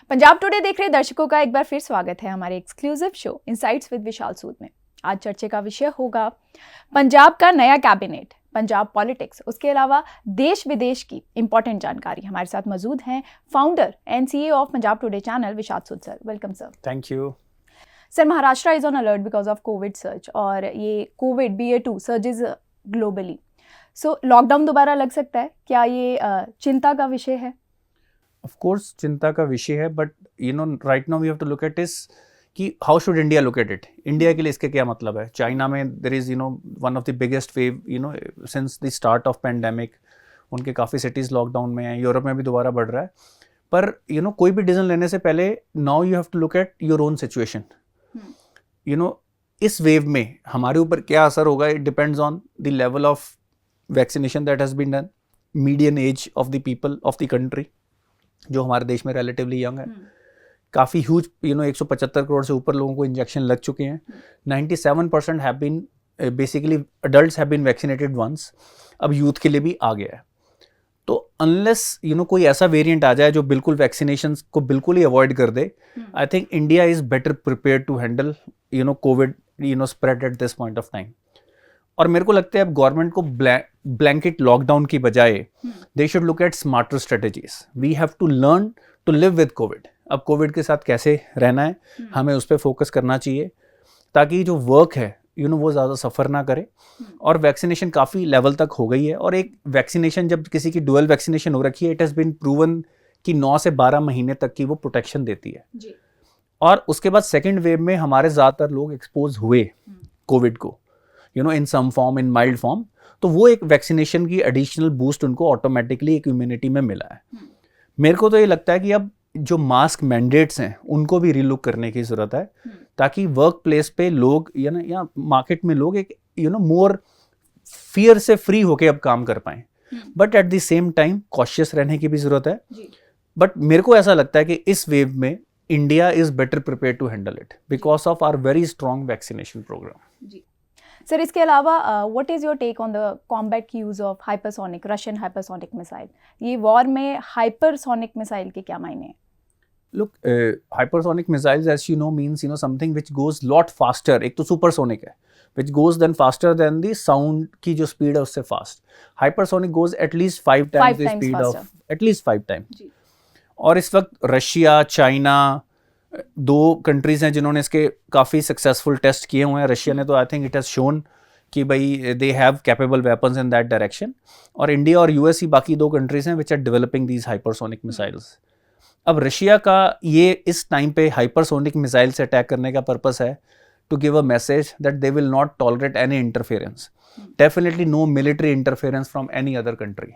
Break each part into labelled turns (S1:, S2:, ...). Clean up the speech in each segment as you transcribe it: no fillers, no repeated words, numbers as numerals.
S1: Punjab today देख रहे दर्शकों का एक बार फिर स्वागत है हमारे एक्सक्लूसिव शो इनसाइट्स विद विशाल सूद में। आज चर्चा का विषय होगा पंजाब का नया कैबिनेट, पंजाब पॉलिटिक्स, उसके अलावा देश विदेश की इंपॉर्टेंट जानकारी। हमारे साथ मौजूद हैं founder and CEO of Punjab today channel Vishal Sood sir. Welcome sir.
S2: Thank you
S1: sir, Maharashtra is on alert because of Covid surge और ये Covid BA2 surges globally. So lockdown दोबारा लग सकता है, क्या ये चिंता का विषय है?
S2: ऑफ कोर्स चिंता का विषय है, but right now we have to look at इस कि how should India look at it. India के लिए इसके क्या मतलब है? चाइना में there is one of the biggest wave since the start of pandemic. उनके काफ़ी सिटीज़ लॉकडाउन में हैं, यूरोप में भी दोबारा बढ़ रहा है। पर कोई भी डिसीजन लेने से पहले now you have to look at your own situation. इस वेव में हमारे ऊपर क्या असर होगा, it depends on the level of vaccination that has been done, median age of the people of the country जो हमारे देश में रिलेटिवली यंग है। काफ़ी ह्यूज 175 करोड़ से ऊपर लोगों को इंजेक्शन लग चुके हैं। 97% have been basically adults have been vaccinated once. अब यूथ के लिए भी आ गया है। तो अनलेस कोई ऐसा वेरिएंट आ जाए जो बिल्कुल वैक्सीनेशन को बिल्कुल ही अवॉइड कर दे, I think India is better prepare to handle COVID spread at this point of time. और मेरे को लगता है अब गवर्नमेंट को ब्लैंकेट लॉकडाउन की बजाय they should look at smarter strategies. We have to learn to live with Covid. अब कोविड के साथ कैसे रहना है, हमें उस पर फोकस करना चाहिए ताकि जो वर्क है वो ज़्यादा सफ़र ना करे। और वैक्सीनेशन काफ़ी लेवल तक हो गई है, और एक वैक्सीनेशन जब किसी की डुअल वैक्सीनेशन हो रखी है, इट हैज़ बीन प्रूवन कि 9 से 12 महीने तक की वो प्रोटेक्शन देती है जी। और उसके बाद सेकेंड वेव में हमारे ज़्यादातर लोग एक्सपोज हुए कोविड को इन सम फॉर्म, इन माइल्ड फॉर्म। तो वो एक वैक्सीनेशन की एडिशनल बूस्ट उनको ऑटोमेटिकली एक इम्यूनिटी में मिला है। मेरे को तो ये लगता है कि अब जो मास्क मैंडेट्स हैं उनको भी रिलुक करने की ज़रूरत है, ताकि वर्क प्लेस पे लोग या मार्केट में लोग एक मोर फियर से फ्री होके अब काम कर पाएँ। But at the same time cautious रहने की भी ज़रूरत है। बट मेरे को ऐसा लगता है कि इस वेव में India is better prepare to handle it because of our very strong vaccination programme.
S1: Sir, इसके अलावा what is your take on the combat use of hypersonic, Russian hypersonic missile? ये वॉर में हाइपरसोनिक मिसाइल के क्या मायने हैं?
S2: Look, hypersonic missiles, as you know, means something which goes lot faster. एक तो supersonic है, which goes then faster than the sound की जो speed है उससे fast. Hypersonic goes at least 5 times the speed
S1: faster.
S2: of at least 5 times. और इस वक्त रशिया, चाइना, 2 कंट्रीज हैं जिन्होंने इसके काफ़ी सक्सेसफुल टेस्ट किए हुए हैं। रशिया ने तो I think it has shown कि भाई they have capable weapons in that direction, और इंडिया और US ही बाकी 2 कंट्रीज हैं which are developing these hypersonic missiles. अब रशिया का ये इस टाइम पे हाइपरसोनिक मिसाइल से अटैक करने का पर्पस है to give a message that they will not tolerate any interference, definitely no military interference from any other country.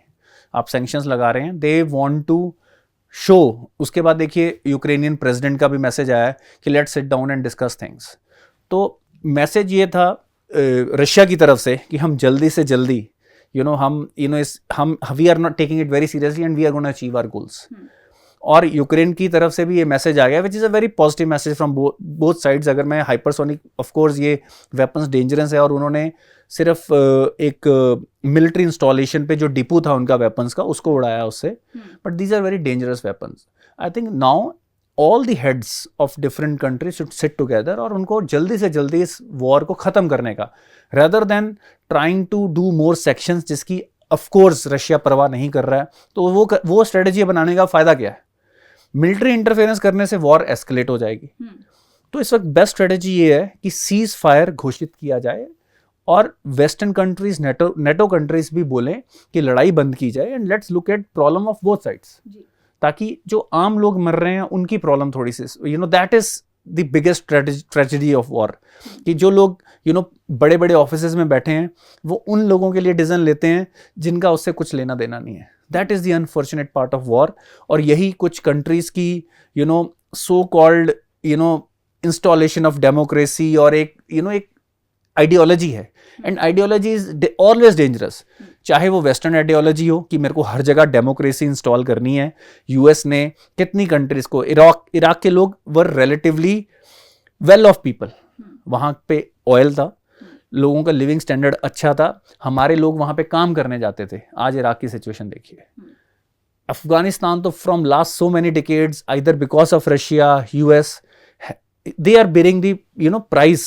S2: आप सैंक्शंस लगा रहे हैं, दे वांट टू शो। उसके बाद देखिए यूक्रेनियन प्रेसिडेंट का भी मैसेज आया कि let's sit down and discuss things. तो मैसेज ये था रशिया की तरफ से कि हम जल्दी से जल्दी हम we are not taking it very seriously and we are gonna achieve our goals. और यूक्रेन की तरफ से भी ये मैसेज आ गया which is a very positive message from both sides. अगर मैं हाइपरसोनिक, ऑफ कोर्स ये वेपन्स डेंजरस है और उन्होंने सिर्फ एक मिलिट्री इंस्टॉलेशन पे जो डिपो था उनका वेपन्स का उसको उड़ाया उससे, but these are very dangerous weapons. I think now all the heads of different countries should sit together और उनको जल्दी से जल्दी इस वॉर को ख़त्म करने का, rather than trying to do more sanctions जिसकी ऑफ कोर्स रशिया परवाह नहीं कर रहा है। तो वो स्ट्रेटजी बनाने का फ़ायदा क्या है? मिलिट्री इंटरफेरेंस करने से वॉर एस्केलेट हो जाएगी। तो इस वक्त बेस्ट स्ट्रेटजी ये है कि सीज फायर घोषित किया जाए और वेस्टर्न कंट्रीज, नेटो कंट्रीज भी बोलें कि लड़ाई बंद की जाए and let's look at problem of both sides, ताकि जो आम लोग मर रहे हैं उनकी प्रॉब्लम थोड़ी see that is the biggest tragedy of war, कि जो लोग बड़े बड़े ऑफिसेज में बैठे हैं वो उन लोगों के लिए डिसीजन लेते हैं जिनका उससे कुछ लेना देना नहीं है। That is the unfortunate part of war. और यही कुछ कंट्रीज़ की so called installation of democracy और एक आइडियोलॉजी है, and ideology is always dangerous. चाहे वो वेस्टर्न आइडियोलॉजी हो कि मेरे को हर जगह डेमोक्रेसी इंस्टॉल करनी है। US ने कितनी कंट्रीज़ को, इराक के लोग वर रिलेटिवली वेल ऑफ पीपल, वहाँ पे ऑयल था, लोगों का लिविंग स्टैंडर्ड अच्छा था, हमारे लोग वहाँ पे काम करने जाते थे। आज इराक की सिचुएशन देखिए। Afghanistan तो from last so many decades, either because of Russia, US, they are bearing the price.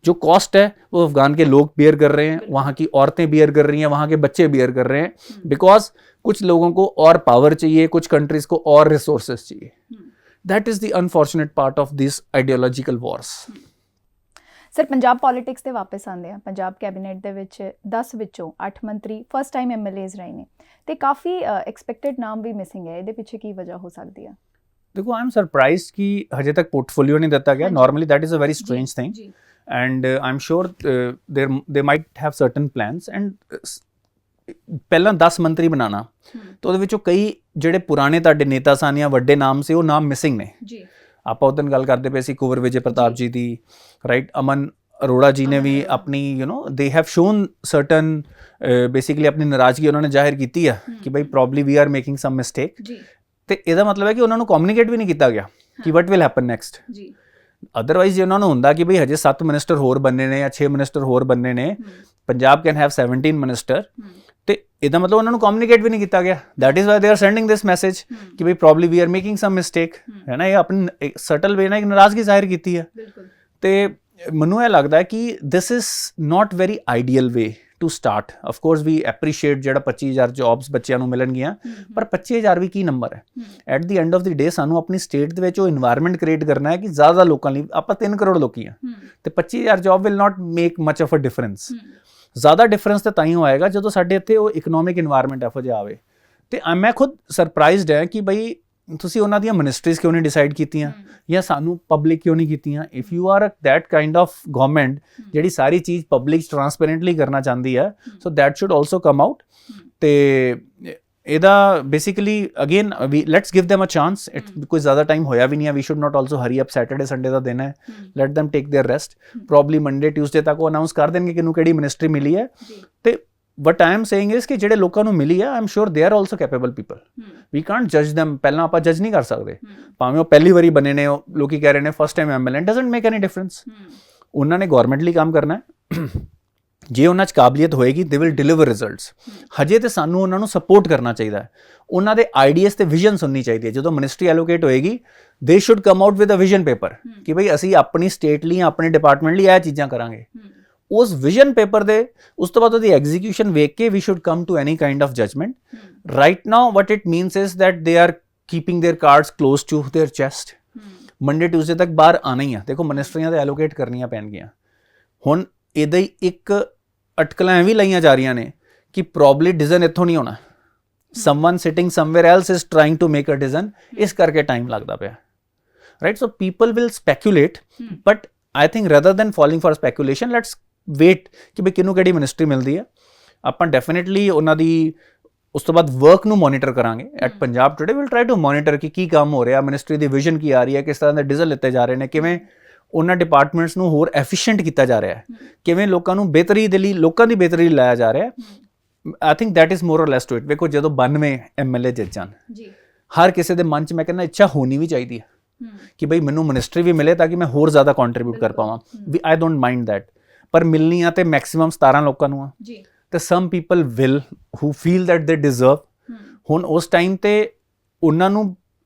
S2: जो कॉस्ट है वो अफगान के लोग बियर कर रहे हैं, वहाँ की औरतें बियर कर रही हैं, वहाँ के बच्चे बियर कर रहे हैं, बिकॉज कुछ लोगों को और पावर चाहिए, कुछ कंट्रीज को और रिसोर्सेज चाहिए. That is the unfortunate part of this ideological Wars.
S1: Sir Punjab politics ਤੇ ਵਾਪਸ ਆਉਂਦੇ ਆ. ਪੰਜਾਬ ਕੈਬਨਿਟ ਦੇ ਵਿੱਚ 10 ਵਿੱਚੋਂ 8 ਮੰਤਰੀ ਫਸਟ ਟਾਈਮ ਐਮਐਲਏਜ਼ ਰਹੇ ਨੇ ਤੇ ਕਾਫੀ ਐਕਸਪੈਕਟਡ ਨਾਮ ਵੀ ਮਿਸਿੰਗ ਹੈ. ਇਹਦੇ ਪਿੱਛੇ ਕੀ ਵਜ੍ਹਾ ਹੋ ਸਕਦੀ ਆ?
S2: देखो, आई एम सरप्राइज कि हजे तक पोर्टफोलियो नहीं दिता गया. Normally that is a very strange thing, and I am sure they might have certain plans. And ਪਹਿਲਾਂ 10 ਮੰਤਰੀ ਬਣਾਉਣਾ ਤਾਂ ਉਹਦੇ ਵਿੱਚੋਂ ਕਈ ਜਿਹੜੇ ਪੁਰਾਣੇ ਤੁਹਾਡੇ ਨੇਤਾ ਸਨ ਜਾਂ ਵੱਡੇ ਨਾਮ ਸੀ, ਉਹ ਨਾਮ ਮਿਸਿੰਗ ਨੇ. ਆਪਾਂ ਉਦੋਂ ਗੱਲ ਕਰਦੇ ਪਏ ਸੀ ਕੁੰਵਰ ਵਿਜੇ ਪ੍ਰਤਾਪ ਜੀ ਦੀ, ਰਾਈਟ. ਅਮਨ ਅਰੋੜਾ ਜੀ ਨੇ ਵੀ ਆਪਣੀ they have shown certain basically ਆਪਣੀ ਨਾਰਾਜ਼ਗੀ ਉਹਨਾਂ ਨੇ ਜ਼ਾਹਿਰ ਕੀਤੀ ਆ ਕਿ ਬਈ probably we are making some mistake. ਤੇ ਇਹਦਾ ਮਤਲਬ ਹੈ ਕਿ ਉਹਨਾਂ ਨੂੰ ਕਮਿਊਨੀਕੇਟ ਵੀ ਨਹੀਂ ਕੀਤਾ ਗਿਆ ਕਿ ਵਟ ਵਿਲ ਹੈਪਨ ਨੈਕਸਟ. ਅਦਰਵਾਈਜ਼ ਜੇ ਉਹਨਾਂ ਨੂੰ ਹੁੰਦਾ ਕਿ ਬਈ ਹਜੇ 7 ਮਿਨਿਸਟਰ ਹੋਰ ਬਣਨੇ ਨੇ ਜਾਂ 6 ਮਿਨਿਸਟਰ ਹੋਰ ਬਣਨੇ ਨੇ, ਪੰਜਾਬ ਕੈਨ ਹੈਵ 17 ਮਿਨਿਸਟਰ, ਤੇ ਇਹਦਾ ਮਤਲਬ ਉਹਨਾਂ ਨੂੰ ਕਮਿਊਨੀਕੇਟ ਵੀ ਨਹੀਂ ਕੀਤਾ ਗਿਆ. That is why they are sending this message ਕਿ ਬਈ probably we are making some mistake, ਹੈ ਨਾ. ਇਹ ਆਪਣੀ ਸਟਲ ਵੇ ਨਾਲ ਇੱਕ ਨਾਰਾਜ਼ਗੀ ਜ਼ਾਹਿਰ ਕੀਤੀ ਹੈ. ਤੇ ਮੈਨੂੰ ਇਹ ਲੱਗਦਾ ਹੈ ਕਿ this is not very ideal way to start. Of course we appreciate ਜਿਹੜਾ 25,000 ਜੌਬਸ ਬੱਚਿਆਂ ਨੂੰ ਮਿਲਣਗੀਆਂ, ਪਰ 25,000 ਵੀ ਕੀ ਨੰਬਰ ਹੈ? At the end of the day ਸਾਨੂੰ ਆਪਣੀ ਸਟੇਟ ਦੇ ਵਿੱਚ ਉਹ ਇਨਵਾਇਰਮੈਂਟ ਕ੍ਰੀਏਟ ਕਰਨਾ ਹੈ ਕਿ ਜ਼ਿਆਦਾ ਲੋਕਾਂ ਲਈ, ਆਪਾਂ 3 ਕਰੋੜ ਲੋਕੀ ਆ, ਤੇ 25,000 job will not make much of a difference. ਜ਼ਿਆਦਾ ਡਿਫਰੈਂਸ ਤਾਂ ਹੀ ਹੋਏਗਾ ਜਦੋਂ ਸਾਡੇ ਇੱਥੇ ਉਹ ਇਕਨੋਮਿਕ ਇਨਵਾਇਰਮੈਂਟ ਇਹੋ ਜਿਹਾ ਆਵੇ. ਤੇ ਮੈਂ ਖੁਦ ਸਰਪ੍ਰਾਈਜ਼ਡ ਹੈ ਕਿ ਬਈ ਤੁਸੀਂ ਉਹਨਾਂ ਦੀਆਂ ਮਿਨਿਸਟਰੀਜ਼ ਕਿਉਂ ਨਹੀਂ ਡਿਸਾਈਡ ਕੀਤੀਆਂ ਜਾਂ ਸਾਨੂੰ ਪਬਲਿਕ ਕਿਉਂ ਨਹੀਂ ਕੀਤੀਆਂ. If you are that kind of government ਜਿਹੜੀ ਸਾਰੀ ਚੀਜ਼ ਪਬਲਿਕ ਟਰਾਂਸਪੇਰੈਂਟਲੀ ਕਰਨਾ ਚਾਹੁੰਦੀ ਹੈ, so that should also come out. ਤੇ ਇਹਦਾ basically again let's give them a chance. ਕੋਈ ਜ਼ਿਆਦਾ ਟਾਈਮ ਹੋਇਆ ਵੀ ਨਹੀਂ ਹੈ. We should not also hurry up. Saturday Sunday ਦਾ ਦਿਨ ਹੈ, let them take their rest. Probably Monday Tuesday ਤੱਕ ਉਹ ਅਨਾਊਂਸ ਕਰ ਦੇਣਗੇ ਕਿਹਨੂੰ ਕਿਹੜੀ ਮਿਨਿਸਟਰੀ ਮਿਲੀ ਹੈ. ਤੇ what I am saying is ਕਿ ਜਿਹੜੇ ਲੋਕਾਂ ਨੂੰ ਮਿਲੀ ਆ, I am sure they are also capable people. We can't judge them. ਪਹਿਲਾਂ ਆਪਾਂ ਜੱਜ ਨਹੀਂ ਕਰ ਸਕਦੇ. ਭਾਵੇਂ ਉਹ ਪਹਿਲੀ ਵਾਰੀ ਬਣੇ ਨੇ, ਲੋਕੀ ਕਹਿ ਰਹੇ ਨੇ first time MLA, doesn't make any difference. ਉਹਨਾਂ ਨੇ ਗਵਰਨਮੈਂਟ ਲਈ ਕੰਮ ਕਰਨਾ ਹੈ. ਜੇ ਉਹਨਾਂ 'ਚ ਕਾਬਲੀਅਤ ਹੋਏਗੀ, they will deliver results. ਹਜੇ ਤੇ ਸਾਨੂੰ ਉਹਨਾਂ ਨੂੰ ਸਪੋਰਟ ਕਰਨਾ ਚਾਹੀਦਾ ਹੈ. ਉਹਨਾਂ ਦੇ ਆਈਡੀਆਸ ਤੇ ਵਿਜ਼ਨ ਸੁਣਨੀ ਚਾਹੀਦੀ ਹੈ. ਜਦੋਂ ਮਿਨਿਸਟਰੀ ਐਲੋਕੇਟ ਹੋਏਗੀ, they should come out with a vision paper ਕਿ ਬਈ ਅਸੀਂ ਆਪਣੀ ਸਟੇਟ ਲਈ, ਆਪਣੇ ਡਿਪਾਰਟਮੈਂਟ ਲਈ ਇਹ ਚੀਜ਼ਾਂ ਕਰਾਂਗੇ. ਉਸ ਵਿਜ਼ਨ ਪੇਪਰ ਦੇ ਉਸ ਤੋਂ ਬਾਅਦ ਉਹਦੀ ਐਗਜ਼ੀਕਿਊਸ਼ਨ ਵੇਖ ਕੇ we should come to any kind of judgment. Right now what it means is that they are keeping their cards close to their chest. Monday Tuesday ਤੱਕ ਬਾਹਰ ਆਉਣਾ ਹੀ ਆ. ਦੇਖੋ, ਮਿਨਿਸਟਰੀਆਂ ਤਾਂ ਐਲੋਕੇਟ ਕਰਨੀਆਂ ਪੈਣਗੀਆਂ. ਹੁਣ ਇਹਦਾ ਹੀ ਇੱਕ ਅਟਕਲਾਂ ਐਵੇਂ ਲਾਈਆਂ ਜਾ ਰਹੀਆਂ ਨੇ ਕਿ ਪ੍ਰੋਬਬਲੀ ਡਿਸੀਜਨ ਇੱਥੋਂ ਨਹੀਂ ਹੋਣਾ. Someone sitting somewhere else is trying to make a decision. ਇਸ ਕਰਕੇ ਟਾਈਮ ਲੱਗਦਾ ਪਿਆ, right. So people will speculate, but I think rather than falling for speculation, let's wait ਕਿ ਬਈ ਕਿਹਨੂੰ ਕਿਹੜੀ ਮਿਨਿਸਟਰੀ ਮਿਲਦੀ ਹੈ. ਆਪਾਂ ਡੈਫੀਨੇਟਲੀ ਉਹਨਾਂ ਦੀ ਉਸ ਤੋਂ ਬਾਅਦ ਵਰਕ ਨੂੰ ਮੋਨੀਟਰ ਕਰਾਂਗੇ. At Punjab today will try to monitor ਕਿ ਕੀ ਕੰਮ ਹੋ ਰਿਹਾ, ਮਿਨਿਸਟਰੀ ਦੀ ਵਿਜ਼ਨ ਕੀ ਆ ਰਹੀ ਹੈ, ਕਿਸ ਤਰ੍ਹਾਂ ਦੇ ਡੀਜ਼ਲ ਲਿੱਤੇ ਜਾ ਰਹੇ ਨੇ, ਕਿਵੇਂ ਉਹਨਾਂ ਡਿਪਾਰਟਮੈਂਟਸ ਨੂੰ ਹੋਰ ਐਫੀਸ਼ੀਐਂਟ ਕੀਤਾ ਜਾ ਰਿਹਾ ਹੈ, ਕਿਵੇਂ ਲੋਕਾਂ ਨੂੰ ਬਿਹਤਰੀ ਦੇ ਲਈ, ਲੋਕਾਂ ਦੀ ਬਿਹਤਰੀ ਲਈ ਲਾਇਆ ਜਾ ਰਿਹਾ ਹੈ. I think that is more ਔਰ ਲੈਸ ਟੂ ਇਟ. ਵੇਖੋ, ਜਦੋਂ 92 ਐਮਐਲਏ ਜਿੱਤ ਜਾਣ, ਹਰ ਕਿਸੇ ਦੇ ਮਨ 'ਚ ਮੈਂ ਕਹਿੰਦਾ ਇੱਛਾ ਹੋਣੀ ਵੀ ਚਾਹੀਦੀ ਹੈ ਕਿ ਬਈ ਮੈਨੂੰ ਮਿਨਿਸਟਰੀ ਵੀ ਮਿਲੇ ਤਾਂ ਕਿ ਮੈਂ ਹੋਰ ਜ਼ਿਆਦਾ ਕੰਟਰੀਬਿਊਟ ਕਰ ਪਾਵਾਂ. ਵੀ ਆਈ ਡੋਂਟ ਮਾਈਂਡ ਦੈਟ. ਪਰ ਮਿਲਣੀ ਆ ਤੇ ਮੈਕਸਿਮਮ 17 ਲੋਕਾਂ ਨੂੰ ਆ, ਤੇ some people will who feel that ਦੇ ਡਿਜ਼ਰਵ. ਹੁਣ ਉਸ ਟਾਈਮ ਤੇ ਉਹਨਾਂ ਨੂੰ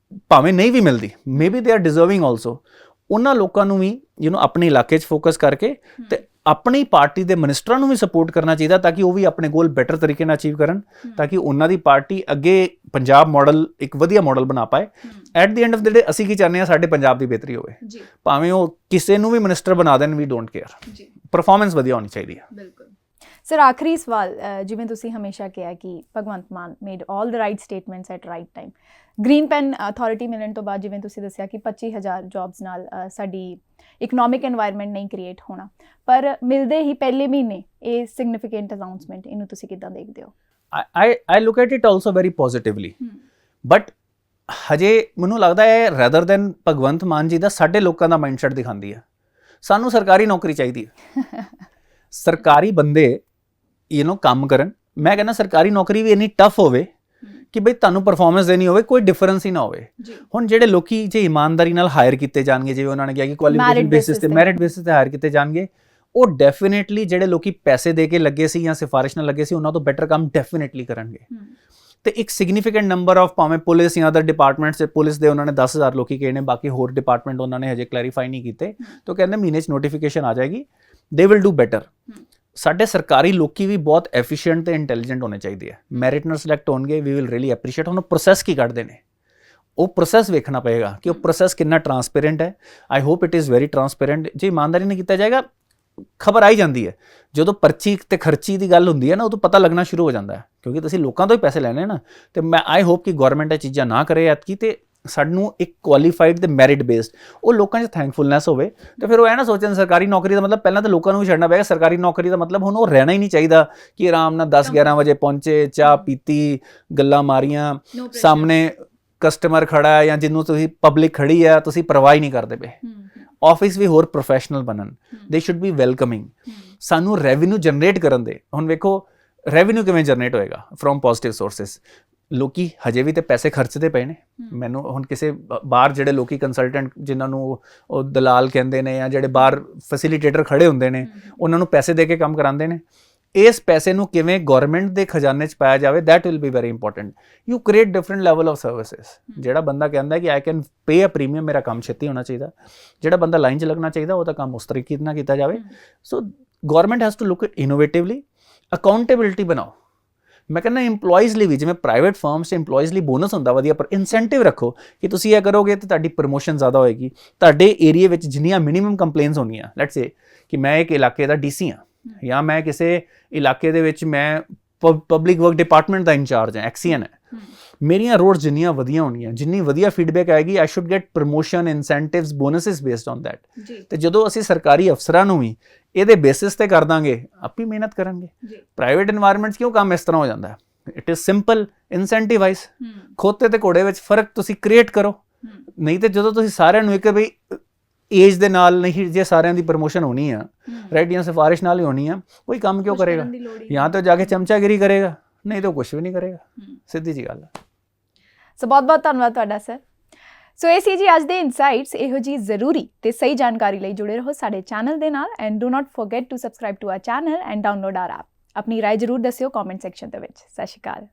S2: ਭਾਵੇਂ ਨਹੀਂ ਵੀ ਮਿਲਦੀ, maybe they are deserving also. ਉਹਨਾਂ ਲੋਕਾਂ ਨੂੰ ਵੀ ਆਪਣੇ ਇਲਾਕੇ 'ਚ ਫੋਕਸ ਕਰਕੇ ਤੇ ਆਪਣੀ ਪਾਰਟੀ ਦੇ ਮਿਨਿਸਟਰਾਂ ਨੂੰ ਵੀ ਸਪੋਰਟ ਕਰਨਾ ਚਾਹੀਦਾ ਤਾਂ ਕਿ ਉਹ ਵੀ ਆਪਣੇ ਗੋਲ ਬੈਟਰ ਤਰੀਕੇ ਨਾਲ ਅਚੀਵ ਕਰਨ, ਤਾਂ ਕਿ ਉਹਨਾਂ ਦੀ ਪਾਰਟੀ ਅੱਗੇ ਪੰਜਾਬ ਮਾਡਲ ਇੱਕ ਵਧੀਆ ਮਾਡਲ ਬਣਾ ਪਾਏ. At the end of the day ਅਸੀਂ ਕੀ ਚਾਹੁੰਦੇ ਹਾਂ? ਸਾਡੇ ਪੰਜਾਬ ਦੀ ਬਿਹਤਰੀ ਹੋਵੇ. ਭਾਵੇਂ ਉਹ ਕਿਸੇ ਨੂੰ ਵੀ ਮਿਨਿਸਟਰ ਬਣਾ ਦੇਣ, ਵੀ ਡੋਂਟ ਕੇਅਰ. ਪਰਫਾਰਮੈਂਸ ਵਧੀਆ ਹੋਣੀ ਚਾਹੀਦੀ ਹੈ.
S1: ਬਿਲਕੁਲ ਸਰ. ਆਖਰੀ ਸਵਾਲ, ਜਿਵੇਂ ਤੁਸੀਂ ਹਮੇਸ਼ਾ ਕਿਹਾ ਕਿ Bhagwant Mann made all the right statements at right time. Green pen authority ਮਿਲਣ ਤੋਂ ਬਾਅਦ ਜਿਵੇਂ ਤੁਸੀਂ ਦੱਸਿਆ ਕਿ 25,000 ਜੌਬਸ ਨਾਲ ਸਾਡੀ ਇਕਨੋਮਿਕ ਐਨਵਾਇਰਨਮੈਂਟ ਨਹੀਂ ਕ੍ਰੀਏਟ ਹੋਣਾ, ਪਰ ਮਿਲਦੇ ਹੀ ਪਹਿਲੇ ਮਹੀਨੇ ਇਹ ਸਿਗਨੀਫੀਕੈਂਟ ਅਨਾਉਂਸਮੈਂਟ, ਇਹਨੂੰ ਤੁਸੀਂ ਕਿੱਦਾਂ ਦੇਖਦੇ ਹੋ?
S2: I look at it also very positively. But ਹਜੇ ਮੈਨੂੰ ਲੱਗਦਾ ਹੈ ਰਦਰ ਦੈਨ ਭਗਵੰਤ ਮਾਨ ਜੀ ਦਾ ਸਾਡੇ ਲੋਕਾਂ ਦਾ ਮਾਈਂਡਸੈਟ ਦਿਖਾਉਂਦੀ ਹੈ. ਸਾਨੂੰ ਸਰਕਾਰੀ ਨੌਕਰੀ ਚਾਹੀਦੀ ਹੈ. ਸਰਕਾਰੀ ਬੰਦੇ ਕੰਮ ਕਰਨ. ਮੈਂ ਕਹਿੰਦਾ ਸਰਕਾਰੀ ਨੌਕਰੀ ਵੀ ਇੰਨੀ ਟਫ ਹੋਵੇ ਕਿ ਬਈ ਤੁਹਾਨੂੰ ਪਰਫਾਰਮੈਂਸ ਦੇਣੀ ਹੋਵੇ, ਕੋਈ ਡਿਫਰੈਂਸ ਹੀ ਨਾ ਹੋਵੇ. ਹੁਣ ਜਿਹੜੇ ਲੋਕੀ ਜੇ ਇਮਾਨਦਾਰੀ ਨਾਲ ਹਾਇਰ ਕੀਤੇ ਜਾਣਗੇ, ਜਿਵੇਂ ਉਹਨਾਂ ਨੇ ਕਿਹਾ ਕਿ ਕੁਆਲੀਫਿਕੇਸ਼ਨ ਬੇਸਿਸ ਤੇ, ਮੈਰਿਟ ਬੇਸਿਸ ਤੇ ਹਾਇਰ ਕੀਤੇ ਜਾਣਗੇ, ਉਹ ਡੈਫੀਨੇਟਲੀ ਜਿਹੜੇ ਲੋਕੀ ਪੈਸੇ ਦੇ ਕੇ ਲੱਗੇ ਸੀ ਜਾਂ ਸਿਫਾਰਿਸ਼ ਨਾਲ ਲੱਗੇ ਸੀ, ਉਹਨਾਂ ਤੋਂ ਬੈਟਰ ਕੰਮ ਡੈਫੀਨੇਟਲੀ ਕਰਨਗੇ. ਤੇ ਇੱਕ ਸਿਗਨੀਫੀਕੈਂਟ ਨੰਬਰ ਆਫ ਭਾਵੇਂ ਪੁਲਿਸ ਜਾਂ ਅਦਰ ਡਿਪਾਰਟਮੈਂਟਸ, ਪੁਲਿਸ ਦੇ ਉਹਨਾਂ ਨੇ 10,000 ਲੋਕੀ ਕਹੇ ਨੇ, ਬਾਕੀ ਹੋਰ ਡਿਪਾਰਟਮੈਂਟ ਉਹਨਾਂ ਨੇ ਹਜੇ ਕਲੈਰੀਫਾਈ ਨਹੀਂ ਕੀਤੇ, ਤਾਂ ਕਹਿੰਦੇ ਮਹੀਨੇ 'ਚ ਨੋਟੀਫਿਕੇਸ਼ਨ ਆ ਜਾਏਗੀ, ਦੇ ਵਿਲ ਡੂ ਬੈਟਰ। ਸਾਡੇ ਸਰਕਾਰੀ ਲੋਕੀ ਵੀ ਬਹੁਤ ਐਫੀਸ਼ੀਐਂਟ ਤੇ ਇੰਟੈਲੀਜੈਂਟ ਹੋਣੇ ਚਾਹੀਦੇ ਆ, ਮੈਰਿਟ ਨਾਲ ਸਿਲੈਕਟ ਹੋਣਗੇ, ਵੀ ਵਿਲ ਰੀਅਲੀ ਐਪਰੀਸ਼ੀਏਟ। ਉਹਨੂੰ ਪ੍ਰੋਸੈਸ ਕੀ ਕੱਢਦੇ ਨੇ, ਉਹ ਪ੍ਰੋਸੈਸ ਵੇਖਣਾ ਪਏਗਾ ਕਿ ਉਹ ਪ੍ਰੋਸੈਸ ਕਿੰਨਾ ਟਰਾਂਸਪੇਰੈਂਟ ਹੈ। I hope it is very transparent. ਜੇ ਇਮਾਨਦਾਰੀ ਨਾਲ ਕੀਤਾ ਜਾਏਗਾ, ਖਬਰ ਆਈ ਜਾਂਦੀ ਹੈ। ਜਦੋਂ ਪਰਚੀ ਤੇ ਖਰਚੀ ਦੀ ਗੱਲ ਹੁੰਦੀ ਹੈ ਨਾ, ਉਦੋਂ ਪਤਾ ਲੱਗਣਾ ਸ਼ੁਰੂ ਹੋ ਜਾਂਦਾ ਹੈ, ਕਿਉਂਕਿ ਤੁਸੀਂ ਲੋਕਾਂ ਤੋਂ ਹੀ ਪੈਸੇ ਲੈਣੇ ਨਾ। ਤੇ ਮੈਂ ਆਈ ਹੋਪ ਕਿ ਗਵਰਨਮੈਂਟ ਇਹ ਚੀਜ਼ਾਂ ਨਾ ਕਰੇ ਐਤਕੀ, ਤੇ ਸਾਨੂੰ ਇੱਕ ਕੁਆਲੀਫਾਈਡ ਤੇ ਮੈਰਿਟ ਬੇਸਡ ਉਹ ਲੋਕਾਂ 'ਚ ਥੈਂਕਫੁਲਨੈਸ ਹੋਵੇ। ਤੇ ਫਿਰ ਉਹ ਇਹ ਨਾ ਸੋਚਣ ਸਰਕਾਰੀ ਨੌਕਰੀ ਦਾ ਮਤਲਬ, ਪਹਿਲਾਂ ਤਾਂ ਲੋਕਾਂ ਨੂੰ ਵੀ ਛੱਡਣਾ ਪਏਗਾ। ਸਰਕਾਰੀ ਨੌਕਰੀ ਦਾ ਮਤਲਬ ਹੁਣ ਉਹ ਰਹਿਣਾ ਹੀ ਨਹੀਂ ਚਾਹੀਦਾ ਕਿ ਆਰਾਮ ਨਾਲ 10-11 ਵਜੇ ਪਹੁੰਚੇ, ਚਾਹ ਪੀਤੀ, ਗੱਲਾਂ ਮਾਰੀਆਂ, ਸਾਹਮਣੇ ਕਸਟਮਰ ਖੜਾ ਹੈ ਜਾਂ ਜਿਹਨੂੰ ਤੁਸੀਂ ਪਬਲਿਕ ਖੜੀ ਹੈ, ਤੁਸੀਂ ਪਰਵਾਹ ਹੀ ਨਹੀਂ ਕਰਦੇ ਪਏ। ਆਫਿਸ ਵੀ ਹੋਰ ਪ੍ਰੋਫੈਸ਼ਨਲ ਬਣਨ, ਦੇ ਸ਼ੁੱਡ ਬੀ ਵੈਲਕਮਿੰਗ। ਸਾਨੂੰ ਰੈਵਨਿਊ ਜਨਰੇਟ ਕਰਨ ਦੇ। ਹੁਣ ਵੇਖੋ ਰੈਵਨਿਊ ਕਿਵੇਂ ਜਨਰੇਟ ਹੋਏਗਾ, ਫਰੋਮ ਪੋਜ਼ਿਟਿਵ ਸੋਰਸਿਸ। ਲੋਕੀ ਹਜੇ ਵੀ ਤੇ ਪੈਸੇ ਖਰਚਦੇ ਪਏ ਨੇ। ਮੈਨੂੰ ਹੁਣ ਕਿਸੇ ਬਾਹਰ ਜਿਹੜੇ ਲੋਕੀ ਕੰਸਲਟੈਂਟ, ਜਿਨ੍ਹਾਂ ਨੂੰ ਉਹ ਦਲਾਲ ਕਹਿੰਦੇ ਨੇ, ਜਾਂ ਜਿਹੜੇ ਬਾਹਰ ਫੈਸਿਲੀਟੇਟਰ ਖੜੇ ਹੁੰਦੇ ਨੇ, ਉਹਨਾਂ ਨੂੰ ਪੈਸੇ ਦੇ ਕੇ ਕੰਮ ਕਰਾਉਂਦੇ ਨੇ। ਇਸ ਪੈਸੇ ਨੂੰ ਕਿਵੇਂ ਗਵਰਨਮੈਂਟ ਦੇ ਖਜ਼ਾਨੇ 'ਚ ਪਾਇਆ ਜਾਵੇ, that will be very important. You create different level of services. ਜਿਹੜਾ ਬੰਦਾ ਕਹਿੰਦਾ ਕਿ I can pay a premium, ਮੇਰਾ ਕੰਮ ਛੇਤੀ ਹੋਣਾ ਚਾਹੀਦਾ, ਜਿਹੜਾ ਬੰਦਾ ਲਾਈਨ 'ਚ ਲੱਗਣਾ ਚਾਹੀਦਾ, ਉਹਦਾ ਕੰਮ ਉਸ ਤਰੀਕੇ ਨਾਲ ਕੀਤਾ ਜਾਵੇ। So government has to look it innovatively. Accountability ਬਣਾਓ। ਮੈਂ ਕਹਿੰਦਾ ਇੰਪਲੋਈਜ਼ ਲਈ ਵੀ, ਜਿਵੇਂ ਪ੍ਰਾਈਵੇਟ ਫਰਮਸ 'ਚ ਇੰਪਲੋਈਜ਼ ਲਈ ਬੋਨਸ ਹੁੰਦਾ ਵਧੀਆ, ਪਰ ਇਨਸੈਂਟਿਵ ਰੱਖੋ ਕਿ ਤੁਸੀਂ ਇਹ ਕਰੋਗੇ ਤਾਂ ਤੁਹਾਡੀ ਪ੍ਰਮੋਸ਼ਨ ਜ਼ਿਆਦਾ ਹੋਏਗੀ। ਤੁਹਾਡੇ ਏਰੀਏ ਵਿੱਚ ਜਿੰਨੀਆਂ ਮਿਨੀਮਮ ਕੰਪਲੇਨਸ ਹੋਣੀਆਂ, ਲੈਟਸ ਸੇ ਕਿ ਮੈਂ ਇੱਕ ਇਲਾਕੇ ਦਾ DC ਹਾਂ, ਜਾਂ ਮੈਂ ਕਿਸੇ ਇਲਾਕੇ ਦੇ ਵਿੱਚ ਮੈਂ ਪਬਲਿਕ ਵਰਕ ਡਿਪਾਰਟਮੈਂਟ ਦਾ ਇੰਚਾਰਜ ਹਾਂ, ਐਕਸੀਐਨ ਹੈ, ਮੇਰੀਆਂ ਰੋਡ ਜਿੰਨੀਆਂ ਵਧੀਆ ਹੋਣੀਆਂ, ਜਿੰਨੀ ਵਧੀਆ ਫੀਡਬੈਕ ਆਏਗੀ, I should get promotion, incentives, bonuses based on that. ਤੇ ਜਦੋਂ ਅਸੀਂ ਸਰਕਾਰੀ ਅਫਸਰਾਂ ਨੂੰ ਵੀ ਇਹਦੇ ਬੇਸਿਸ ਤੇ ਕਰ ਦਾਂਗੇ, ਆਪੀ ਮਿਹਨਤ ਕਰਨਗੇ। ਪ੍ਰਾਈਵੇਟ ਇਨਵਾਇਰਮੈਂਟ 'ਚ ਕਿਉਂ ਕੰਮ ਇਸ ਤਰ੍ਹਾਂ ਹੋ ਜਾਂਦਾ ਹੈ? It is simple, incentivise. ਖੋਤੇ ਤੇ ਘੋੜੇ ਵਿੱਚ ਫਰਕ ਤੁਸੀਂ ਕ੍ਰੀਏਟ ਕਰੋ। ਨਹੀਂ ਤੇ ਜਦੋਂ ਤੁਸੀਂ ਸਾਰਿਆਂ ਨੂੰ ਇੱਕ ਬਈ ਏਜ ਦੇ ਨਾਲ ਨਹੀਂ, ਜੇ ਸਾਰਿਆਂ ਦੀ ਪ੍ਰਮੋਸ਼ਨ ਹੋਣੀ ਆ, ਰਾਈਟ, ਜਾਂ ਸਿਫਾਰਿਸ਼ ਨਾਲ ਹੀ ਹੋਣੀ ਆ, ਕੋਈ ਕੰਮ ਕਿਉਂ ਕਰੇਗਾ? ਜਾਂ ਤਾਂ ਜਾ ਕੇ ਚਮਚਾਗਿਰੀ ਕਰੇਗਾ, ਨਹੀਂ ਤਾਂ ਕੁਝ ਵੀ ਨਹੀਂ ਕਰੇਗਾ। ਸਿੱਧੀ ਜੀ ਗੱਲ ਹੈ।
S1: ਸੋ ਬਹੁਤ ਬਹੁਤ ਧੰਨਵਾਦ ਤੁਹਾਡਾ ਸਰ। ਸੋ ਇਹ ਸੀ ਜੀ ਅੱਜ ਦੇ ਇਨਸਾਈਟਸ। ਇਹੋ ਜੀ ਜ਼ਰੂਰੀ ਤੇ ਸਹੀ ਜਾਣਕਾਰੀ ਲਈ ਜੁੜੇ ਰਹੋ ਸਾਡੇ ਚੈਨਲ ਦੇ ਨਾਲ, and do not forget to subscribe to our channel and download our app. ਆਪਣੀ ਰਾਏ ਜ਼ਰੂਰ ਦੱਸਿਓ ਕਮੈਂਟ ਸੈਕਸ਼ਨ ਦੇ ਵਿੱਚ। ਸਤਿ ਸ਼੍ਰੀ ਅਕਾਲ।